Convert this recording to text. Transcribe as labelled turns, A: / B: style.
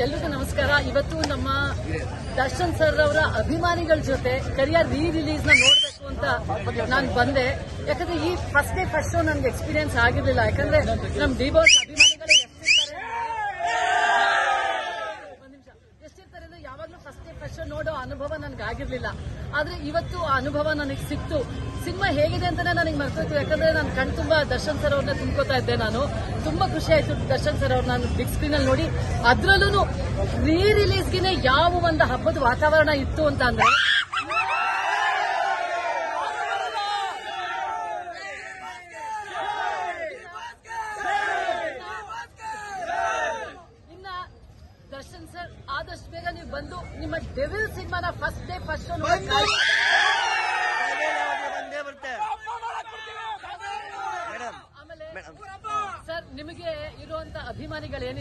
A: ಎಲ್ರಿಗೂ ನಮಸ್ಕಾರ. ಇವತ್ತು ನಮ್ಮ ದರ್ಶನ್ ಸರ್ ಅವರ ಅಭಿಮಾನಿಗಳ ಜೊತೆ ಕರಿಯರ್ ರಿಲೀಸ್ ನ ನೋಡಬೇಕು ಅಂತ ನಾನು ಬಂದೆ. ಯಾಕಂದ್ರೆ ಈ ಫಸ್ಟ್ ಶೋ ನನ್ಗೆ ಎಕ್ಸ್ಪೀರಿಯನ್ಸ್ ಆಗಿರ್ಲಿಲ್ಲ. ಯಾಕಂದ್ರೆ ನಮ್ ಡಿ ಬಾಸ್ ಅಭಿಮಾನಿಗಳೇ ಎಷ್ಟಿರ್ತಾರೆ ಅಂದ್ರೆ ಯಾವಾಗ್ಲೂ ಫಸ್ಟ್ ಶೋ ನೋಡೋ ಅನುಭವ ನನ್ಗೆ ಆಗಿರ್ಲಿಲ್ಲ. ಆದ್ರೆ ಇವತ್ತು ಆ ಅನುಭವ ನನಗೆ ಸಿಕ್ತು. ಸಿನಿಮಾ ಹೇಗಿದೆ ಅಂತಾನೆ ನನಗೆ ಮರ್ತೋಯ್ತು. ಯಾಕಂದ್ರೆ ನಾನು ಕಣ್ ತುಂಬಾ ದರ್ಶನ್ ಸರ್ ಅವ್ರನ್ನ ತುಂಬ್ಕೋತಾ ಇದ್ದೆ. ನಾನು ತುಂಬಾ ಖುಷಿ ಆಯ್ತು ದರ್ಶನ್ ಸರ್ ಅವ್ರು ನಾನು ಬಿಗ್ ಸ್ಕ್ರೀನ್ ಅಲ್ಲಿ ನೋಡಿ. ಅದ್ರಲ್ಲೂ ರಿಲೀಸ್ಗೆ ಯಾವ ಒಂದು ಹಬ್ಬದ ವಾತಾವರಣ ಇತ್ತು ಅಂತ ಅಂದ್ರೆ ದರ್ಶನ್ ಸರ್ ಆದಷ್ಟು ಬೇಗ ನೀವು ಬಂದು ನಿಮ್ಮ ಡೆವಿಲ್ ಸಿನಿಮಾನ ಫಸ್ಟ್ ಶೋ ನೋಡಿ. ಆಮೇಲೆ ಸರ್ ನಿಮಗೆ ಇರುವಂತ ಅಭಿಮಾನಿಗಳು